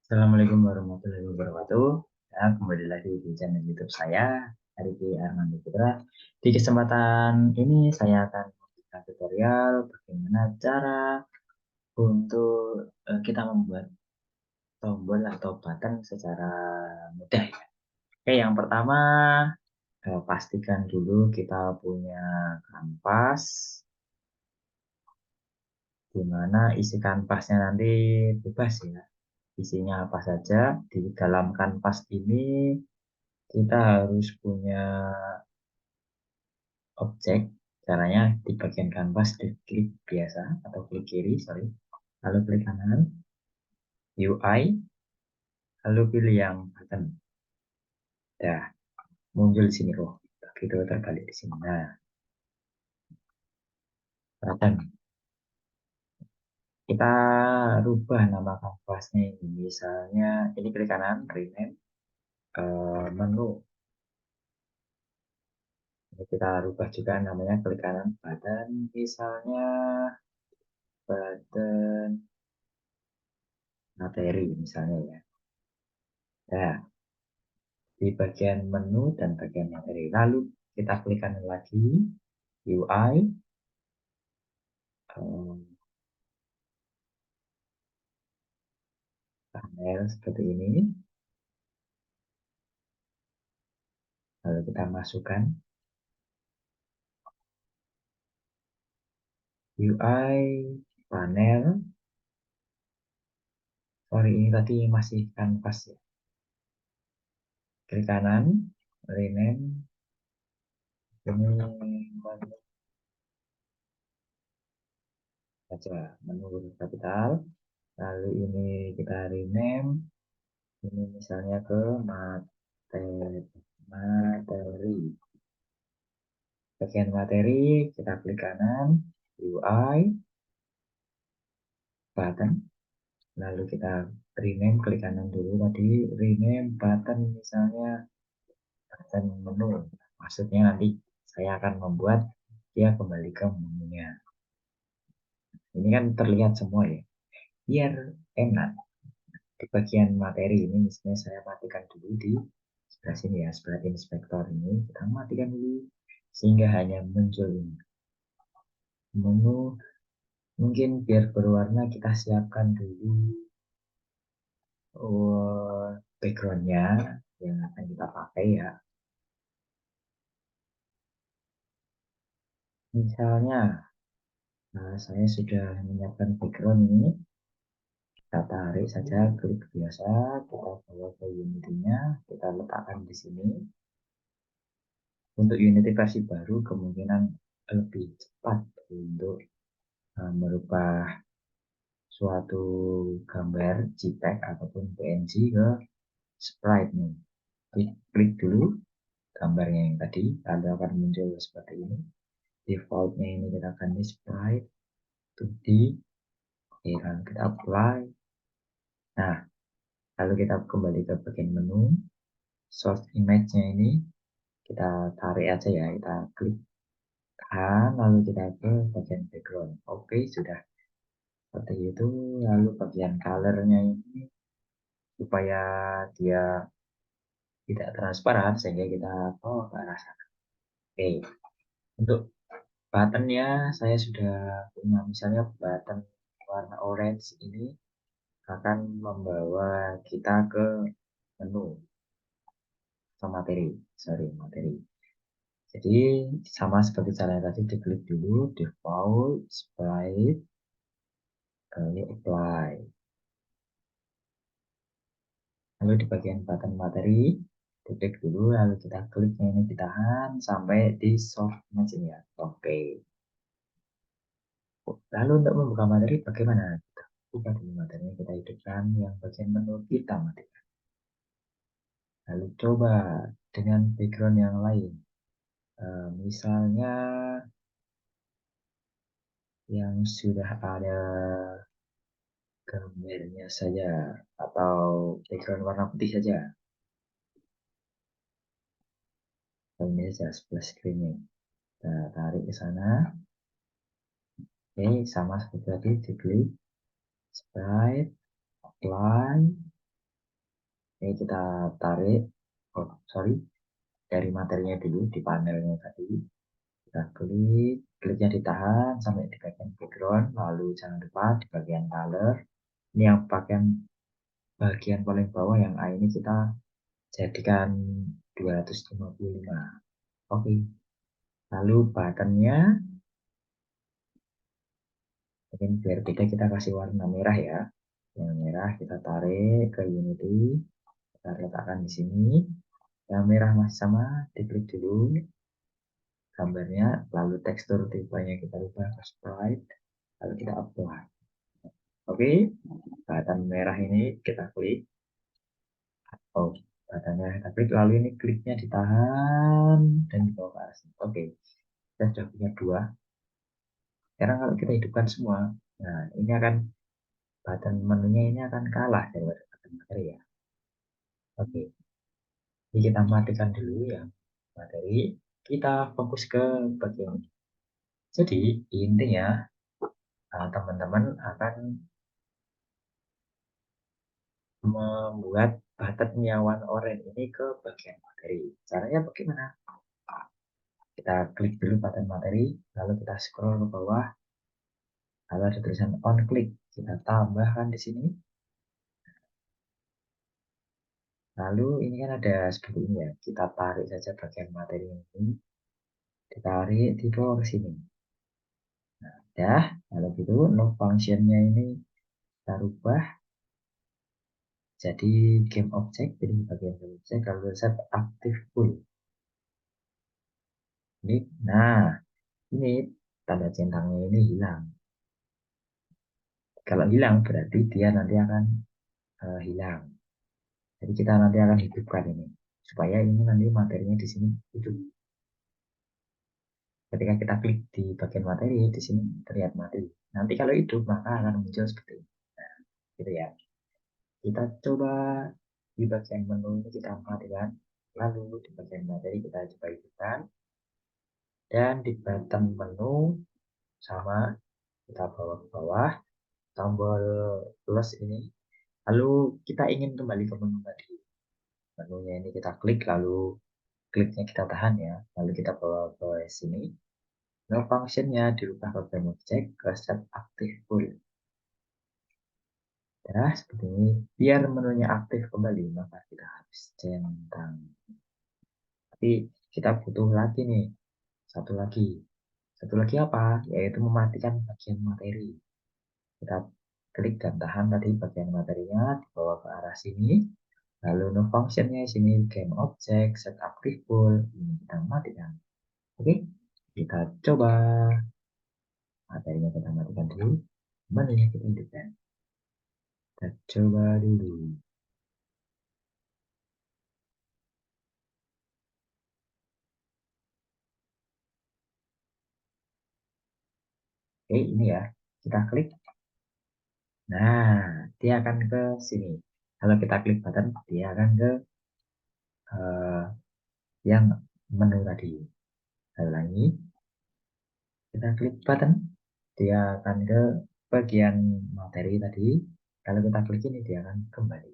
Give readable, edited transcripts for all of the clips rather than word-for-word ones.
Assalamualaikum warahmatullahi wabarakatuh. Ya, kembali lagi di channel YouTube saya, Ariki Armando Putra. Di kesempatan ini saya akan memberikan tutorial bagaimana cara untuk kita membuat tombol atau button secara mudah ya. Oke, yang pertama pastikan dulu kita punya kanvas, di mana isi kanvasnya nanti bebas ya. Isinya apa saja di dalam kanvas ini. Kita harus punya objek. Caranya di bagian kanvas diklik biasa atau klik kiri, sorry. Lalu klik kanan, UI, lalu pilih yang button. Dah, muncul di sini. Oh, begitu terbalik di sini. Nah, button. Kita rubah nama kanvasnya ini. Misalnya, ini klik kanan, rename, menu. Ini kita rubah juga namanya, klik kanan, button. Misalnya, button materi misalnya ya. Nah, di bagian menu dan bagian materi. Lalu kita klik kanan lagi, UI, panel seperti ini. Lalu kita masukkan UI, panel. Sorry, ini tadi masih kanvas ya. Klik kanan, rename, ini menu saja, menu huruf kapital. Lalu ini kita rename, ini misalnya ke materi. Bagian materi, kita klik kanan, UI, button. Lalu kita rename, klik kanan dulu tadi, rename button misalnya button menu. Maksudnya nanti saya akan membuat dia kembali ke menunya. Ini kan terlihat semua ya. Biar enak. Di bagian materi ini misalnya saya matikan dulu di sebelah sini ya, sebelah inspektor ini. Kita matikan dulu sehingga hanya muncul ini. Menu mungkin biar berwarna kita siapkan dulu backgroundnya yang akan kita pakai ya. Misalnya, saya sudah menyiapkan background ini. Kita tarik saja, klik biasa, kita bawa ke Unity-nya, kita letakkan di sini. Untuk Unity versi baru kemungkinan lebih cepat untuk merubah suatu gambar JPEG ataupun PNG ke sprite nih. Klik dulu gambarnya yang tadi, lalu akan muncul seperti ini. Defaultnya ini kita akan di sprite 2D. Oke, lalu kita apply. Nah, lalu kita kembali ke bagian menu. Source image-nya ini kita tarik aja ya, kita klik kan, lalu kita ke bagian background. Oke, sudah seperti itu. Lalu bagian color-nya ini supaya dia tidak transparan sehingga kita bawa ke arah sana. Oke, untuk button-nya saya sudah punya, misalnya button warna orange ini akan membawa kita ke menu atau materi. Jadi sama seperti cara tadi, diklik dulu default sprite, lalu apply. Lalu di bagian button materi diklik dulu, lalu kita kliknya ini ditahan sampai di soft image ini ya. Oke. Lalu untuk membuka materi bagaimana? Kita buka dulu materinya, kita hidupkan yang bagian menu, kita matikan. Lalu coba dengan background yang lain. Misalnya yang sudah ada gambarnya saja atau background warna putih saja. Ini saja splash screen-nya. Kita tarik ke sana. Oke, sama seperti tadi, diklik sprite, apply. Oke, kita tarik, oh sorry, dari materinya dulu di panelnya tadi. Kita kliknya ditahan sampai di bagian background, lalu jangan lupa di bagian color. Ini yang bagian paling bawah yang A ini kita jadikan 255. Oke, lalu buttonnya mungkin biar beda kita kasih warna merah ya. Yang merah kita tarik ke Unity, kita letakkan di sini. Yang merah masih sama, diklik dulu gambarnya, lalu tekstur tipenya kita rubah ke sprite, lalu kita apply. Oke, button merah ini kita klik. Oh, buttonnya kita klik, lalu ini kliknya ditahan dan dibawa ke atas. Oke, kita sudah punya dua. Sekarang kalau kita hidupkan semua, nah ini akan button menunya ini akan kalah daripada button materi ya. Oke, ini kita matikan dulu ya materi. Kita fokus ke bagian ini. Jadi intinya teman-teman akan membuat buttonnya one orange ini ke bagian materi. Caranya bagaimana? Kita klik dulu button materi, lalu kita scroll ke bawah, lalu ada tulisan on click. Kita tambahkan di sini. Lalu ini kan ada seperti ini ya. Kita tarik saja bagian materi ini, ditarik di bawah ke sini. Nah, dah, kalau gitu no functionnya ini kita rubah jadi game object. Jadi bagian game object kalau set active full. Ini, nah ini tanda centangnya ini hilang. Kalau hilang berarti dia nanti akan hilang. Jadi kita nanti akan hidupkan ini supaya ini nanti materinya di sini hidup. Ketika kita klik di bagian materi di sini terlihat mati. Nanti kalau hidup maka akan muncul seperti ini. Nah, gitu ya. Kita coba di bagian menu ini kita matikan. Lalu di bagian materi kita coba hidupkan. Dan di button menu sama kita bawa ke bawah tombol plus ini. Lalu kita ingin kembali ke menu tadi. Menunya ini kita klik lalu kliknya kita tahan ya, lalu kita bawa ke sini. No functionnya dirubah ke game object ke set aktif full. Ya, seperti ini. Biar menunya aktif kembali, maka kita harus centang. Tapi kita butuh lagi nih, satu lagi. Satu lagi apa? Yaitu mematikan bagian materi. Kita klik dan tahan tadi bagian materinya, dibawa ke arah sini. Lalu no functionnya sini game object set active full. Ini kita matikan. Oke, kita coba. Materinya kita matikan dulu. Menunya kita hidupkan. Kita coba dulu. Oke, ini ya. Kita klik. Nah, dia akan ke sini. Kalau kita klik button, dia akan ke uh, yang menu tadi. Saya ulangi, kita klik button, dia akan ke bagian materi tadi. Kalau kita klik ini, dia akan kembali.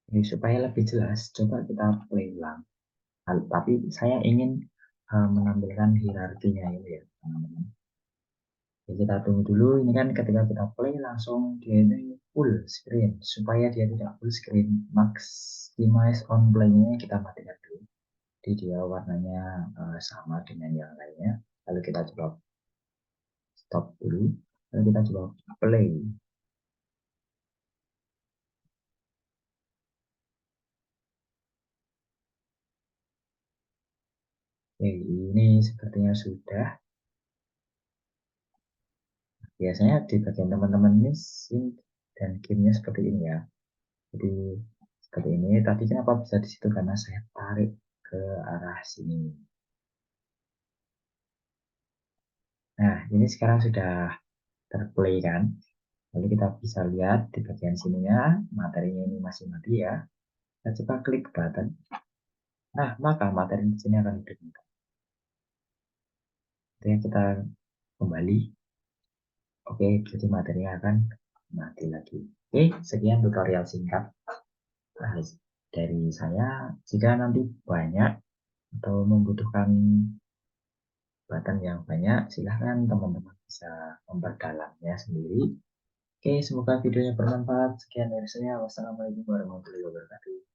Ini supaya lebih jelas, coba kita play ulang. Tapi saya ingin menampilkan hierarkinya ini ya, teman-teman. Jadi kita tunggu dulu, ini kan ketika kita play langsung dia ini full screen. Supaya dia tidak full screen, maximize on play-nya kita matikan dulu. Jadi dia warnanya sama dengan yang lainnya. Lalu kita coba stop dulu, lalu kita coba play. Oke, ini sepertinya sudah. Biasanya di bagian teman-teman ini sync dan gamenya seperti ini ya. Jadi seperti ini. Tadi kenapa bisa di situ karena saya tarik ke arah sini. Nah, ini sekarang sudah terplay kan. Lalu kita bisa lihat di bagian sininya materinya ini masih mati ya. Kita coba klik button. Nah, maka materi di sini akan hidup. Oke, kita kembali. Oke, jadi materinya akan mati lagi. Oke, sekian tutorial singkat dari saya. Jika nanti banyak atau membutuhkan button yang banyak, silahkan teman-teman bisa memperdalamnya sendiri. Oke, semoga videonya bermanfaat. Sekian dari saya. Wassalamualaikum warahmatullahi wabarakatuh.